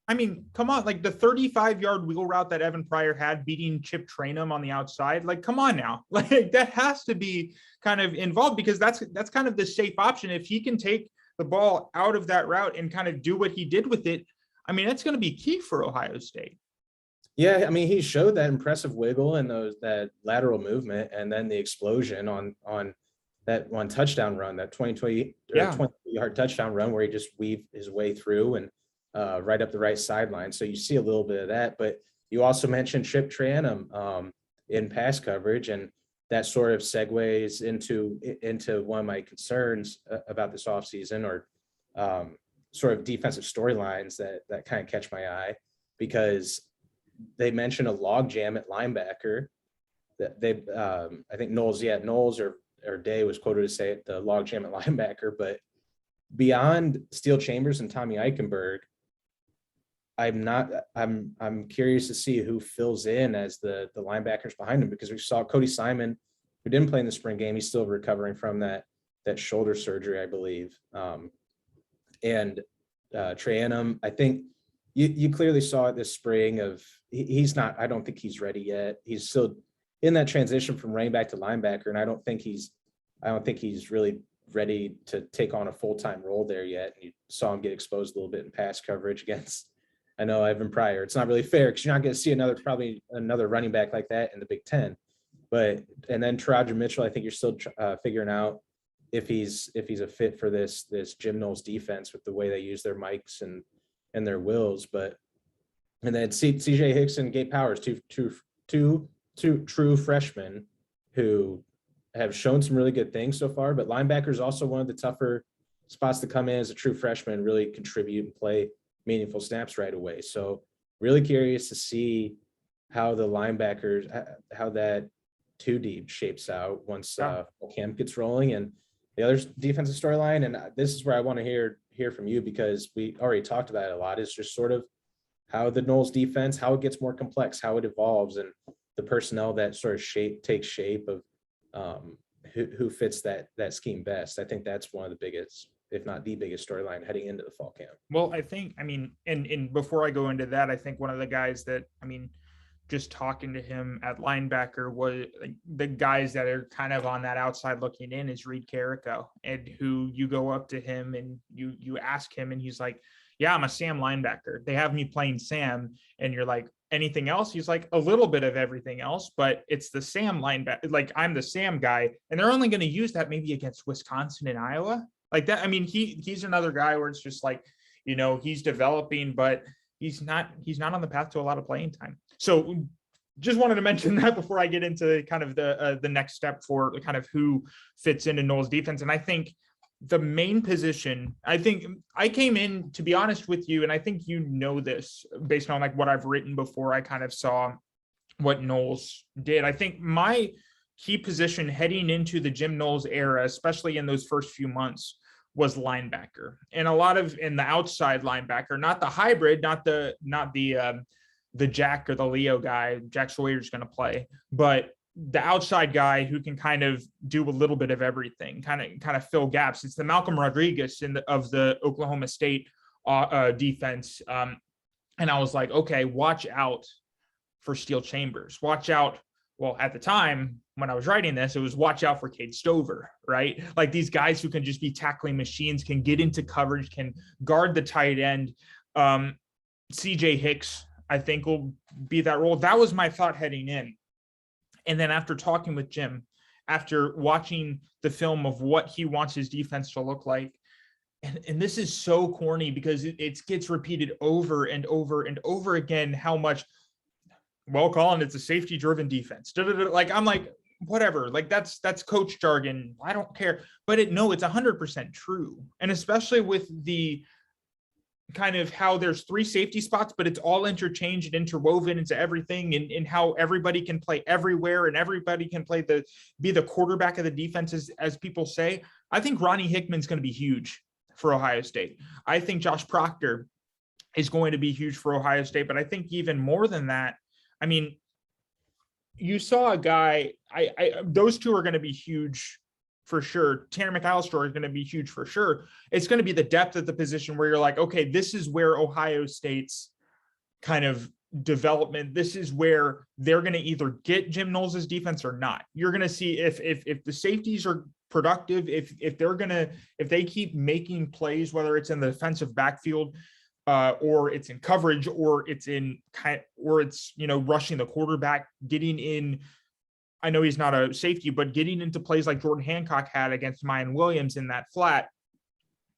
I mean, come on, like the 35-yard wheel route that Evan Pryor had beating Chip Trainum on the outside, like, come on now. Like that has to be kind of involved, because that's kind of the safe option. If he can take the ball out of that route and kind of do what he did with it, I mean, that's going to be key for Ohio State. Yeah, I mean, he showed that impressive wiggle and that lateral movement, and then the explosion on that one touchdown run, that 20-yard touchdown run where he just weaved his way through and right up the right sideline. So you see a little bit of that, but you also mentioned Chip Trayanum in pass coverage, and that sort of segues into one of my concerns about this offseason, or sort of defensive storylines that kind of catch my eye, because they mentioned a log jam at linebacker that they I think Knowles or Day was quoted to say it, the log jam at linebacker. But beyond Steele Chambers and Tommy Eichenberg, I'm curious to see who fills in as the linebackers behind him, because we saw Cody Simon, who didn't play in the spring game. He's still recovering from that shoulder surgery, I believe. And Trayanum, I think you clearly saw it this spring of he's not, I don't think he's ready yet. He's still in that transition from running back to linebacker, and I don't think he's really ready to take on a full-time role there yet. And you saw him get exposed a little bit in pass coverage against, I know, Evan Pryor. It's not really fair because you're not going to see another running back like that in the Big Ten. And then Trojan Mitchell, I think you're still figuring out if he's a fit for this Jim Knowles defense with the way they use their mics and their wills. And then CJ Hicks and Gabe Powers, two true freshmen who have shown some really good things so far, but linebacker is also one of the tougher spots to come in as a true freshman and really contribute and play meaningful snaps right away. So really curious to see how the linebackers, how that 2 deep shapes out once camp gets rolling. And the other defensive storyline, and this is where I want to hear from you, because we already talked about it a lot, is just sort of how the Knowles defense, how it gets more complex, how it evolves, and the personnel that sort of takes shape of who fits that scheme best. I think that's one of the biggest, if not the biggest, storyline heading into the fall camp. Well, I think, I mean, and before I go into that, I think one of the guys that, I mean, just talking to him at linebacker, was like the guys that are kind of on that outside looking in is Reid Carrico, and who you go up to him and you ask him and he's like, yeah, I'm a Sam linebacker. They have me playing Sam. And you're like, anything else? He's like, a little bit of everything else, but it's the Sam linebacker. Like, I'm the Sam guy. And they're only going to use that maybe against Wisconsin and Iowa. Like that. I mean, he's another guy where it's just like, you know, he's developing, but he's not on the path to a lot of playing time. So just wanted to mention that before I get into kind of the next step for kind of who fits into Knowles defense. And I think the main position, I think I came in, to be honest with you, and I think you know this based on like what I've written before I kind of saw what Knowles did. I think my key position heading into the Jim Knowles era, especially in those first few months, was linebacker, and a lot of in the outside linebacker, not the hybrid, not the Jack or the Leo guy. Jack Sawyer's going to play, but the outside guy who can kind of do a little bit of everything, kind of fill gaps. It's the Malcolm Rodriguez of the Oklahoma State defense. And I was like, okay, watch out for Steele Chambers. Watch out. Well, at the time when I was writing this, it was watch out for Cade Stover, right? Like these guys who can just be tackling machines, can get into coverage, can guard the tight end. CJ Hicks, I think, will be that role. That was my thought heading in. And then after talking with Jim, after watching the film of what he wants his defense to look like, and this is so corny because it gets repeated over and over and over again, how much, well, Colin, it's a safety-driven defense. Like, I'm like, whatever, like that's coach jargon. I don't care. But it's 100% true. And especially with the kind of how there's 3 safety spots, but it's all interchanged and interwoven into everything, and how everybody can play everywhere and everybody can be the quarterback of the defense, as people say. I think Ronnie Hickman's going to be huge for Ohio State. I think Josh Proctor is going to be huge for Ohio State, but I think even more than that, I mean, you saw a guy, those two are going to be huge for sure. Tanner McAllister is going to be huge for sure. It's going to be the depth at the position where you're like, okay, this is where Ohio State's kind of development. This is where they're going to either get Jim Knowles' defense or not. You're going to see if the safeties are productive, if they keep making plays, whether it's in the defensive backfield, or it's in coverage, or it's rushing the quarterback, getting in. I know he's not a safety, but getting into plays like Jordan Hancock had against Mayan Williams in that flat.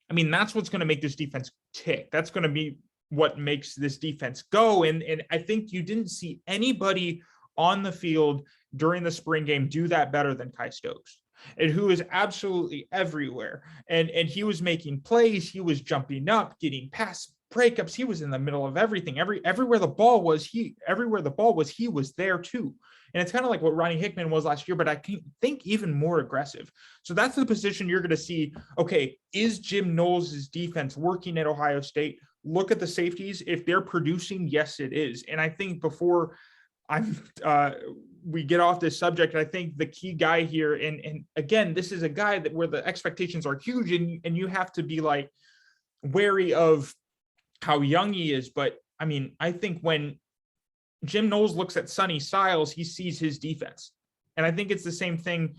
I mean, that's what's going to make this defense tick. That's going to be what makes this defense go. And I think you didn't see anybody on the field during the spring game do that better than Kai Stokes, and who is absolutely everywhere. And he was making plays. He was jumping up, getting pass breakups. He was in the middle of everything. Everywhere the ball was, he was there too. And it's kind of like what Ronnie Hickman was last year, but I think even more aggressive. So that's the position you're going to see. Okay, is Jim Knowles' defense working at Ohio State? Look at the safeties. If they're producing, yes, it is. And I think before we get off this subject, I think the key guy here, and again, this is a guy that where the expectations are huge, and you have to be like wary of how young he is. But I mean, I think when Jim Knowles looks at Sonny Styles, he sees his defense. And I think it's the same thing.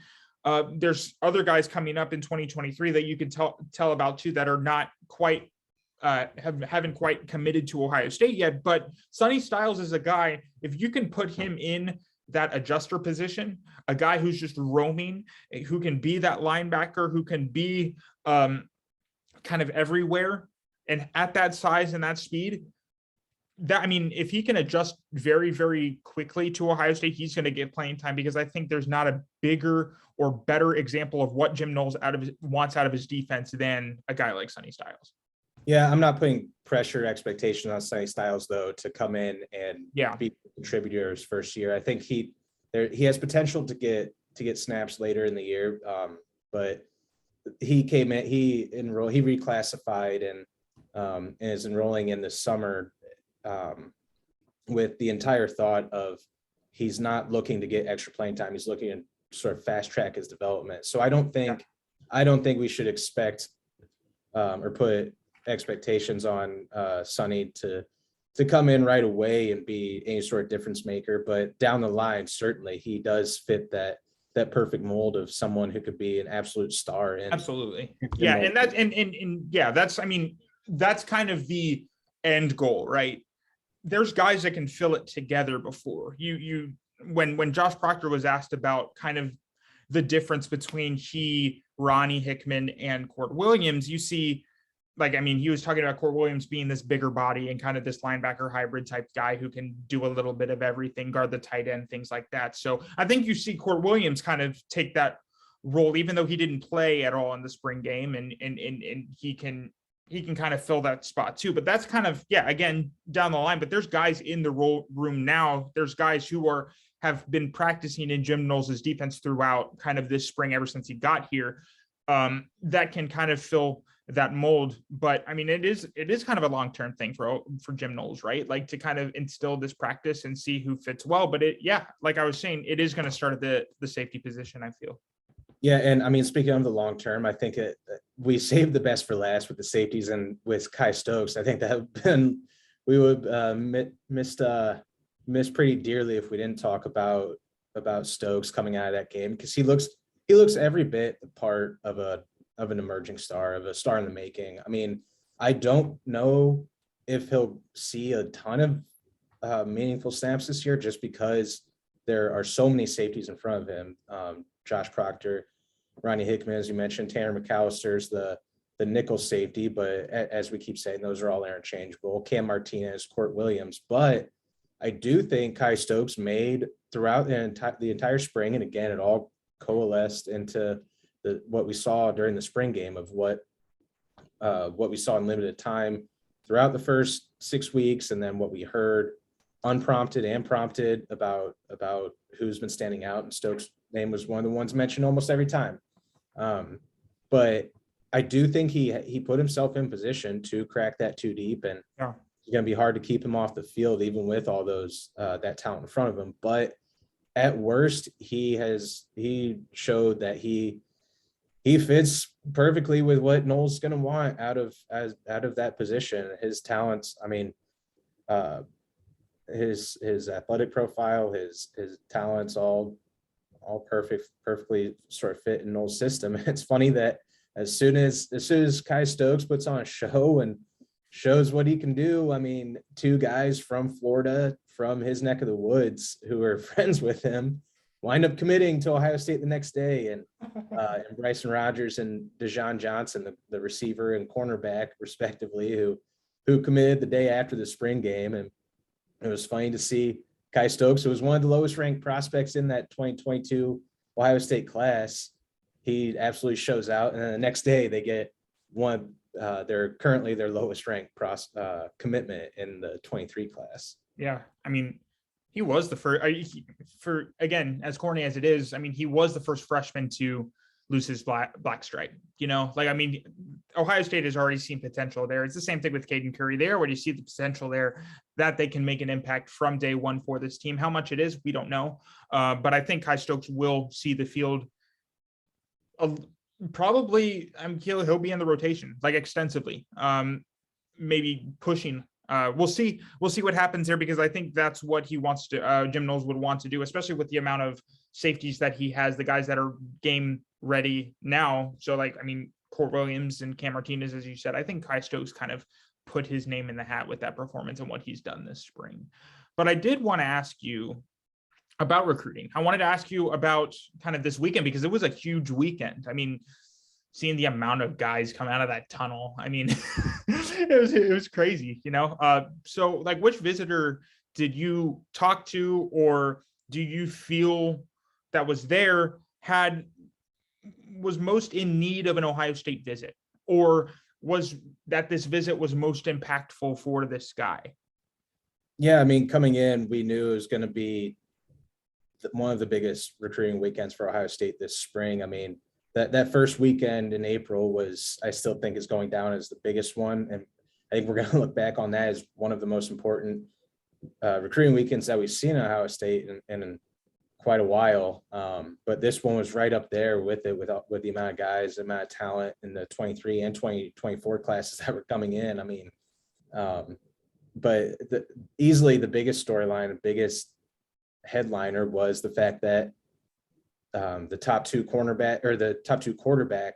There's other guys coming up in 2023 that you can tell about too, that are not quite haven't quite committed to Ohio State yet. But Sonny Styles is a guy, if you can put him in that adjuster position, a guy who's just roaming, who can be that linebacker, who can be kind of everywhere, and at that size and that speed, that, I mean, if he can adjust very, very quickly to Ohio State, he's going to get playing time, because I think there's not a bigger or better example of what Jim Knowles wants out of his defense than a guy like Sonny Styles. Yeah, I'm not putting pressure expectation on Sonny Styles though to come in and be a contributor his first year. I think he has potential to get snaps later in the year, but he came in, he reclassified and is enrolling in the summer with the entire thought of he's not looking to get extra playing time. He's looking to sort of fast track his development. So I don't think we should expect or put expectations on Sonny to come in right away and be any sort of difference maker. But down the line, certainly he does fit that perfect mold of someone who could be an absolute star. Absolutely. Yeah. And that's, that's, I mean, that's kind of the end goal, right? There's guys that can fill it together before when Josh Proctor was asked about kind of the difference between Ronnie Hickman and Court Williams, you see, like, I mean, he was talking about Court Williams being this bigger body and kind of this linebacker hybrid type guy who can do a little bit of everything, guard the tight end, things like that. So I think you see Court Williams kind of take that role, even though he didn't play at all in the spring game, and he can kind of fill that spot too. But that's kind of, again, down the line. But there's guys in the room now. There's guys who have been practicing in Jim Knowles' defense throughout kind of this spring, ever since he got here, that can kind of fill that mold. But I mean, it is kind of a long-term thing for Jim Knowles, right? Like, to kind of instill this practice and see who fits well. But like I was saying, it is going to start at the safety position, I feel. Yeah. And I mean, speaking of the long term, I think we saved the best for last with the safeties, and with Kai Stokes, I think we would miss pretty dearly if we didn't talk about Stokes coming out of that game, because he looks every bit a part of an emerging star, of a star in the making. I mean, I don't know if he'll see a ton of meaningful snaps this year, just because there are so many safeties in front of him. Josh Proctor, Ronnie Hickman, as you mentioned, Tanner McAllister's the nickel safety, but as we keep saying, those are all interchangeable. Cam Martinez, Court Williams. But I do think Kai Stokes made throughout the entire spring, and again, it all coalesced into what we saw during the spring game of what we saw in limited time throughout the first 6 weeks, and then what we heard unprompted and prompted about who's been standing out. And Stokes' name was one of the ones mentioned almost every time. But I do think he put himself in position to crack that two deep, and it's going to be hard to keep him off the field, even with all those that talent in front of him. But at worst, he showed that he he fits perfectly with what Knowles going to want out of that position. His talents, I mean, his athletic profile, his talents, all perfectly sort of fit in Knowles' system. It's funny that as soon as Kai Stokes puts on a show and shows what he can do, I mean, two guys from Florida, from his neck of the woods, who are friends with him, wind up committing to Ohio State the next day. And Bryson Rogers and Dejon Johnson, the receiver and cornerback, respectively, who committed the day after the spring game. And it was funny to see Kai Stokes, who was one of the lowest ranked prospects in that 2022 Ohio State class. He absolutely shows out. And then the next day they get they're currently their lowest ranked commitment in the 23 class. Yeah. I mean, he was the first, for again, as corny as it is, I mean, he was the first freshman to lose his black stripe, I mean, Ohio State has already seen potential there. It's the same thing with Caden Curry there, where you see the potential there that they can make an impact from day one for this team. How much it is, we don't know. But I think Kai Stokes will see the field probably. He'll be in the rotation extensively, maybe pushing. We'll see what happens there, because I think that's what he wants to, Jim Knowles would want to do, especially with the amount of safeties that he has, the guys that are game ready now. So Court Williams and Cam Martinez, as you said, I think Kai Stokes kind of put his name in the hat with that performance and what he's done this spring. But I did want to ask you about recruiting. I wanted to ask you about kind of this weekend, because it was a huge weekend. I mean, seeing the amount of guys come out of that tunnel, I mean, it was crazy, So which visitor did you talk to, or do you feel that was there was most in need of an Ohio State visit, or was that this visit was most impactful for this guy? Yeah, I mean, coming in, we knew it was going to be one of the biggest recruiting weekends for Ohio State this spring. I mean, that first weekend in April I still think is going down as the biggest one. And I think we're going to look back on that as one of the most important recruiting weekends that we've seen at Ohio State in quite a while. But this one was right up there with the amount of guys, the amount of talent in the 23 and 2024 classes that were coming in. I mean, but easily the biggest storyline, the biggest headliner was the fact that the top two quarterback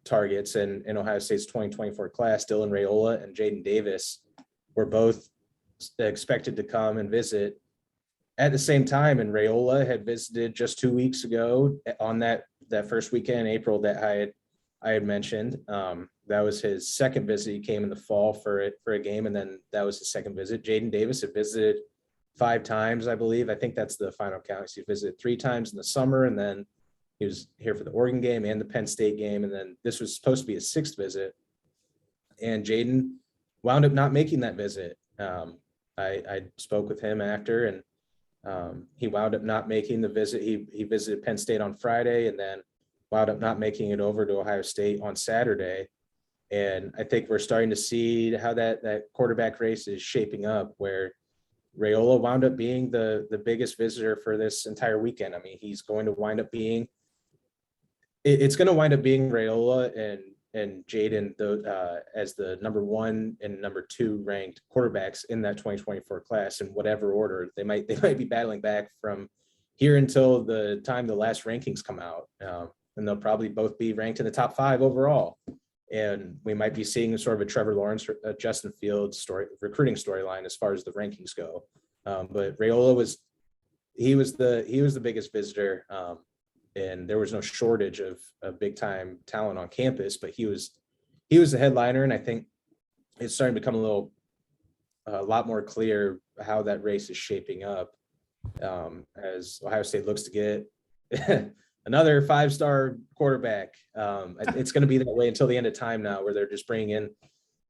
targets in Ohio State's 2024 class, Dylan Raiola and Jaden Davis, were both expected to come and visit at the same time. And Raiola had visited just 2 weeks ago on that first weekend in April that I had mentioned. That was his second visit. He came in the fall for a game, and then that was his second visit. Jaden Davis had visited 5 times, I believe. I think that's the final count. He visited 3 times in the summer, and then he was here for the Oregon game and the Penn State game. And then this was supposed to be his 6th visit. And Jaden wound up not making that visit. I spoke with him after, and he wound up not making the visit. He visited Penn State on Friday, and then wound up not making it over to Ohio State on Saturday. And I think we're starting to see how that quarterback race is shaping up, where Raiola wound up being the biggest visitor for this entire weekend. I mean, he's going to wind up being Raiola and Jaden as the number 1 and number 2 ranked quarterbacks in that 2024 class, in whatever order. They might be battling back from here until the time the last rankings come out, and they'll probably both be ranked in the top 5 overall. And we might be seeing sort of a Trevor Lawrence, Justin Fields recruiting storyline as far as the rankings go. But Raiola was the biggest visitor, and there was no shortage of big time talent on campus. But he was the headliner, and I think it's starting to become a lot more clear how that race is shaping up, as Ohio State looks to get another 5-star quarterback. It's going to be that way until the end of time now, where they're just bringing in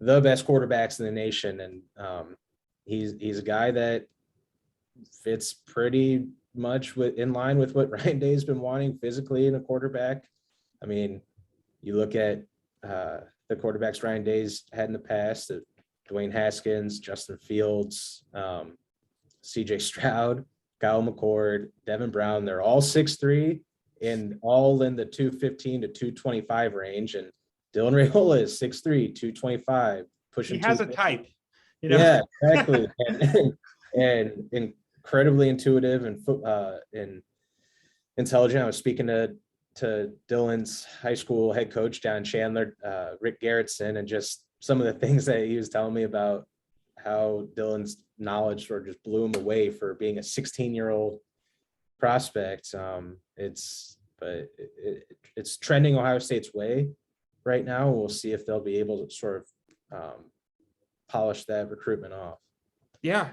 the best quarterbacks in the nation. And he's a guy that fits pretty much in line with what Ryan Day's been wanting physically in a quarterback. I mean, you look at the quarterbacks Ryan Day's had in the past, Dwayne Haskins, Justin Fields, CJ Stroud, Kyle McCord, Devin Brown. They're all 6'3", and all in the 215 to 225 range. And Dylan Raiola is 6'3", 225, pushing. He has a type, Yeah, exactly. and incredibly intuitive and intelligent. I was speaking to Dylan's high school head coach down in Chandler, Rick Garrettson, and just some of the things that he was telling me about how Dylan's knowledge sort of just blew him away for being a 16-year-old prospect. It's trending Ohio State's way right now. We'll see if they'll be able to sort of polish that recruitment off. Yeah,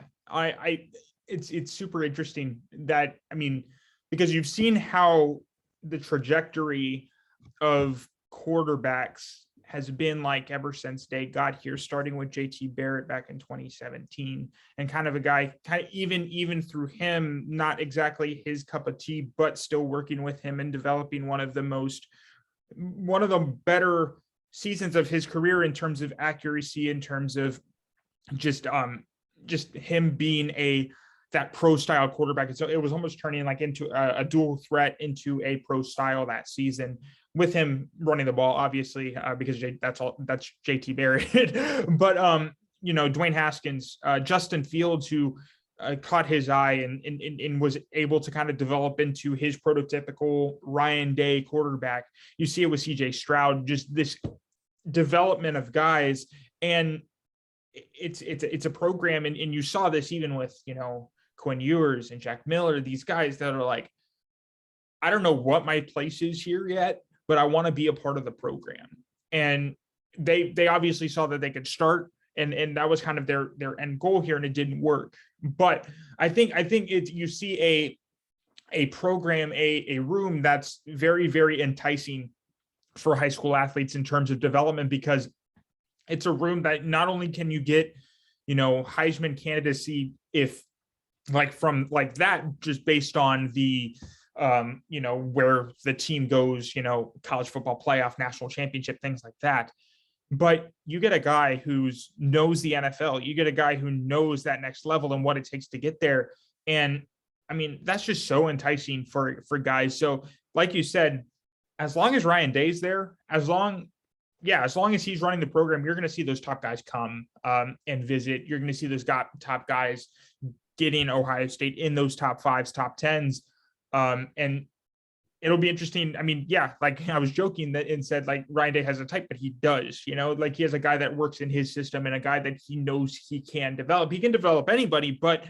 it's super interesting that, I mean, because you've seen how the trajectory of quarterbacks has been like ever since they got here, starting with JT Barrett back in 2017, and kind of a guy kind of even through him, not exactly his cup of tea, but still working with him and developing one of the better seasons of his career in terms of accuracy, in terms of just him being that pro style quarterback. And so it was almost turning like into a dual threat into a pro style that season, with him running the ball, obviously, because that's JT Barrett. But Dwayne Haskins, Justin Fields, who caught his eye and was able to kind of develop into his prototypical Ryan Day quarterback. You see it with CJ Stroud, just this development of guys. And it's a program, and you saw this even with Quinn Ewers and Jack Miller, these guys that are like, I don't know what my place is here yet, but I want to be a part of the program. And they obviously saw that they could start, and that was kind of their end goal here, and it didn't work. But I think you see a program, a room that's very, very enticing for high school athletes in terms of development, because it's a room that not only can you get, Heisman candidacy if like from like that, just based on the, where the team goes, college football playoff, national championship, things like that. But you get a guy who knows the NFL, you get a guy who knows that next level and what it takes to get there. And I mean, that's just so enticing for guys. So like you said, as long as Ryan Day's there, as long as he's running the program, you're going to see those top guys come and visit. You're going to see those top guys getting Ohio State in those top fives, top tens. And it'll be interesting. I mean, yeah, like I was joking that and said like Ryan Day has a type, but he does, like he has a guy that works in his system and a guy that he knows he can develop. He can develop anybody, but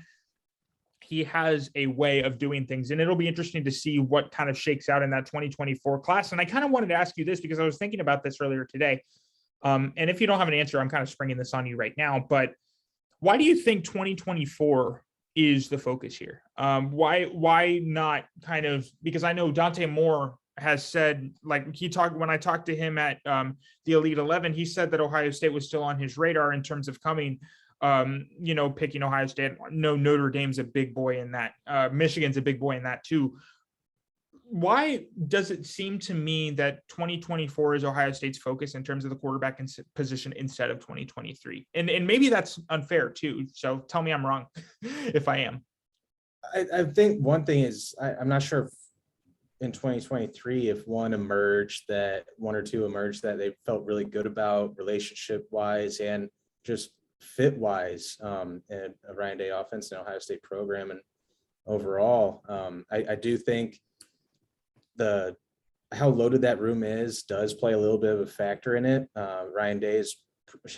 he has a way of doing things, and it'll be interesting to see what kind of shakes out in that 2024 class. And I kind of wanted to ask you this because I was thinking about this earlier today. And if you don't have an answer, I'm kind of springing this on you right now, but why do you think 2024 is the focus here? Why not kind of, because I know Dante Moore has said, like when I talked to him at the Elite 11, he said that Ohio State was still on his radar in terms of coming, picking Ohio State. No, Notre Dame's a big boy in that. Michigan's a big boy in that too. Why does it seem to me that 2024 is Ohio State's focus in terms of the quarterback position instead of 2023? And maybe that's unfair too. So tell me I'm wrong if I am. I think one thing is, I'm not sure if in 2023, if one or two emerged that they felt really good about relationship wise and just fit wise, and a Ryan Day offense and Ohio State program. And overall, I do think how loaded that room does play a little bit of a factor in it. Ryan Day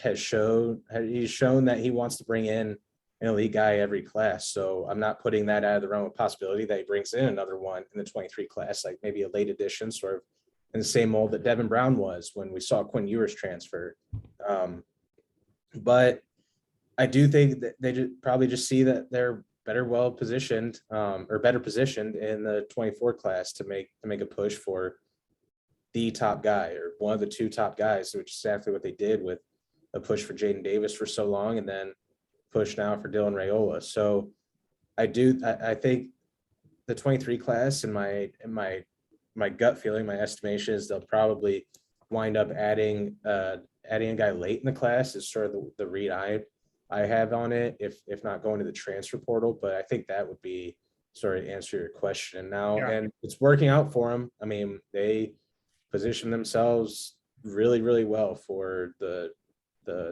has shown that he wants to bring in an elite guy every class. So I'm not putting that out of the realm of possibility that he brings in another one in the 23 class, like maybe a late addition, sort of in the same mold that Devin Brown was when we saw Quinn Ewers transfer. But I do think that they probably just see that they're better positioned in the 24 class to make a push for the top guy or one of the two top guys, which is exactly what they did with a push for Jaden Davis for so long, and then push now for Dylan Raiola. So I think the 23 class, in my gut feeling, my estimation is they'll probably wind up adding a guy late in the class is sort of the read I have on it, if not going to the transfer portal. But I think that would be sort of answer your question now. Yeah. And it's working out for them. I mean, they position themselves really, really well for the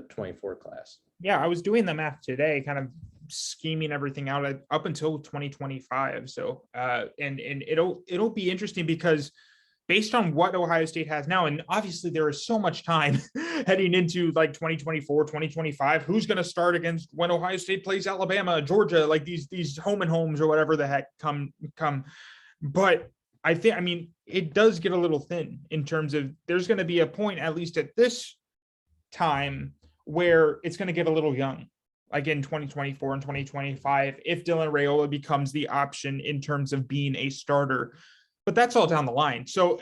24 class. Yeah, I was doing the math today, kind of scheming everything out up until 2025. So and it'll be interesting because based on what Ohio State has now, and obviously there is so much time heading into like 2024, 2025, who's going to start against when Ohio State plays Alabama, Georgia, like these home and homes or whatever the heck come. But I mean, it does get a little thin in terms of there's going to be a point, at least at this time, where it's going to get a little young, like in 2024 and 2025, if Dylan Raiola becomes the option in terms of being a starter. But that's all down the line. So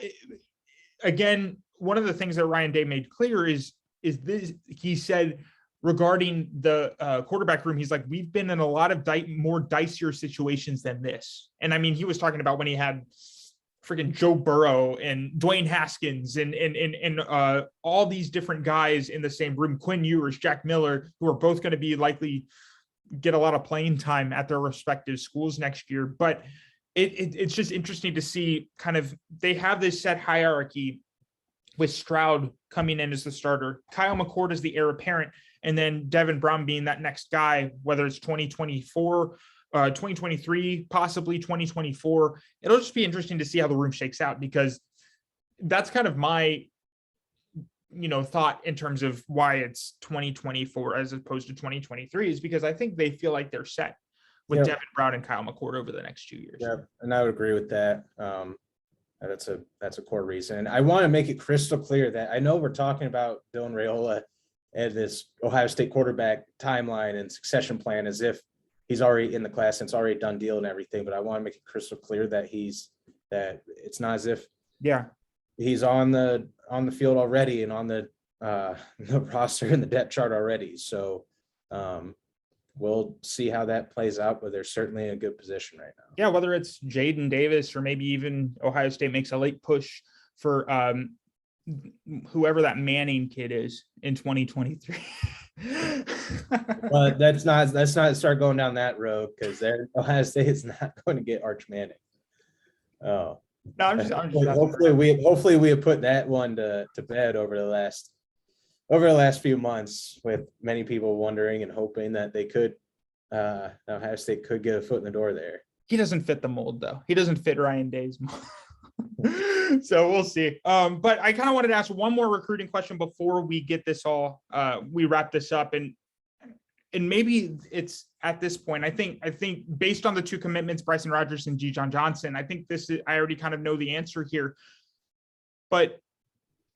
again, one of the things that Ryan Day made clear is this. He said regarding the quarterback room, he's like, we've been in a lot of more dicier situations than this. And I mean, he was talking about when he had freaking Joe Burrow and Dwayne Haskins and all these different guys in the same room, Quinn Ewers, Jack Miller, who are both going to be likely get a lot of playing time at their respective schools next year. But it's just interesting to see kind of, they have this set hierarchy with Stroud coming in as the starter, Kyle McCord as the heir apparent, and then Devin Brown being that next guy, whether it's 2024, 2023, possibly 2024. It'll just be interesting to see how the room shakes out, because that's kind of my, thought in terms of why it's 2024 as opposed to 2023, is because I think they feel like they're set with Devin Brown and Kyle McCord over the next 2 years. Yeah, and I would agree with that. That's a core reason. And I want to make it crystal clear that I know we're talking about Dylan Raiola and this Ohio State quarterback timeline and succession plan as if he's already in the class and it's already a done deal and everything. But I want to make it crystal clear that it's not as if he's on the field already and on the roster and the depth chart already. So we'll see how that plays out, but they're certainly in a good position right now. Yeah, whether it's Jaden Davis or maybe even Ohio State makes a late push for whoever that Manning kid is in 2023. But let's not start going down that road, because Ohio State is not going to get Arch Manning. Oh, no, I'm just hopefully we have put that one to bed over the last few months, with many people wondering and hoping that they could Ohio State could get a foot in the door there. He doesn't fit the mold, though. He doesn't fit Ryan Day's mold. So we'll see. But I kind of wanted to ask one more recruiting question before we get this all we wrap this up, and maybe it's at this point. I think based on the two commitments, Bryson Rogers and John Johnson, I think I already kind of know the answer here. But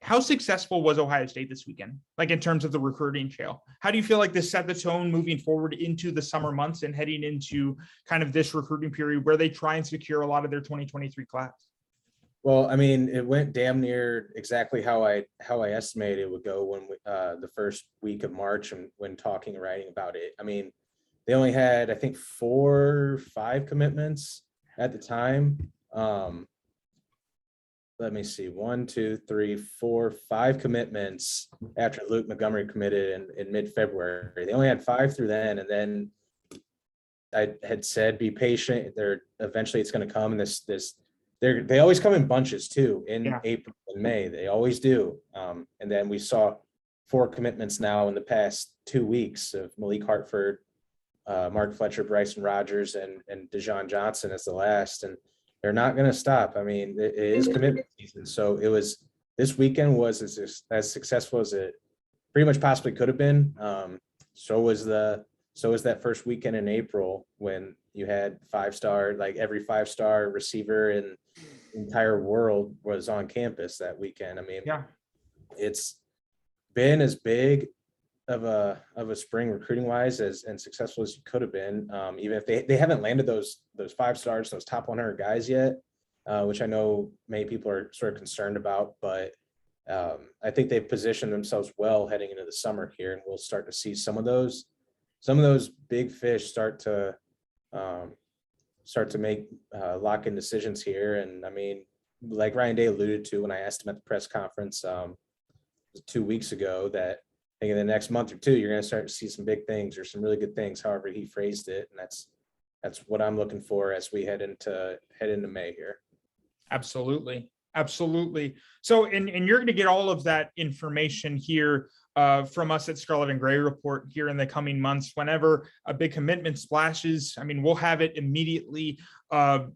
how successful was Ohio State this weekend? Like in terms of the recruiting trail, how do you feel like this set the tone moving forward into the summer months and heading into kind of this recruiting period where they try and secure a lot of their 2023 class? Well, I mean, it went damn near exactly how I estimated it would go when the first week of March, and when talking and writing about it. I mean, they only had, I think, 4 or 5 commitments at the time. Let me see, 1, 2, 3, 4, 5 commitments after Luke Montgomery committed in mid-February. They only had 5 through then, and then I had said, be patient. Eventually it's going to come. And they always come in bunches too, in April and May. They always do. And then we saw 4 commitments now in the past 2 weeks of Malik Hartford, Mark Fletcher, Bryson Rogers, and Dejon Johnson as the last. And they're not going to stop. I mean, it is commitment season. So this weekend was as successful as it pretty much possibly could have been. So was that first weekend in April, when you had 5-star, like every 5-star receiver in the entire world was on campus that weekend. I mean, it's been as big of a spring recruiting wise and successful as you could have been. Even if they haven't landed those 5 stars, those top 100 guys yet, which I know many people are sort of concerned about, but I think they've positioned themselves well heading into the summer here, and we'll start to see some of those big fish start to make lock-in decisions here. And I mean, like Ryan Day alluded to when I asked him at the press conference 2 weeks ago, that I think in the next month or 2, you're going to start to see some big things or some really good things, however he phrased it. And that's what I'm looking for as we head into May here. Absolutely. Absolutely. So, and you're going to get all of that information here from us at Scarlet and Gray Report here in the coming months. Whenever a big commitment splashes, I mean, we'll have it immediately.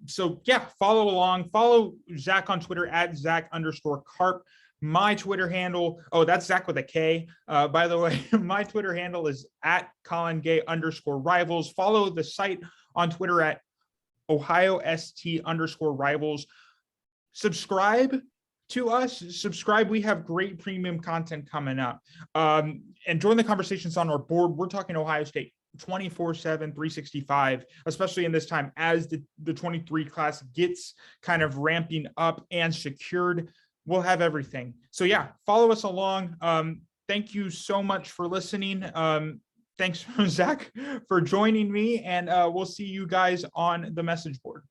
So yeah, follow along. Follow Zack on Twitter at Zack_Carp. My Twitter handle, that's Zack with a K. By the way, my Twitter handle is at Colin Gay _rivals. Follow the site on Twitter at OhioST_rivals. Subscribe to us. Subscribe. We have great premium content coming up. And join the conversations on our board. We're talking Ohio State 24/7, 365, especially in this time as the 23 class gets kind of ramping up and secured. We'll have everything. So yeah, follow us along. Thank you so much for listening. Thanks, Zack, for joining me, and we'll see you guys on the message board.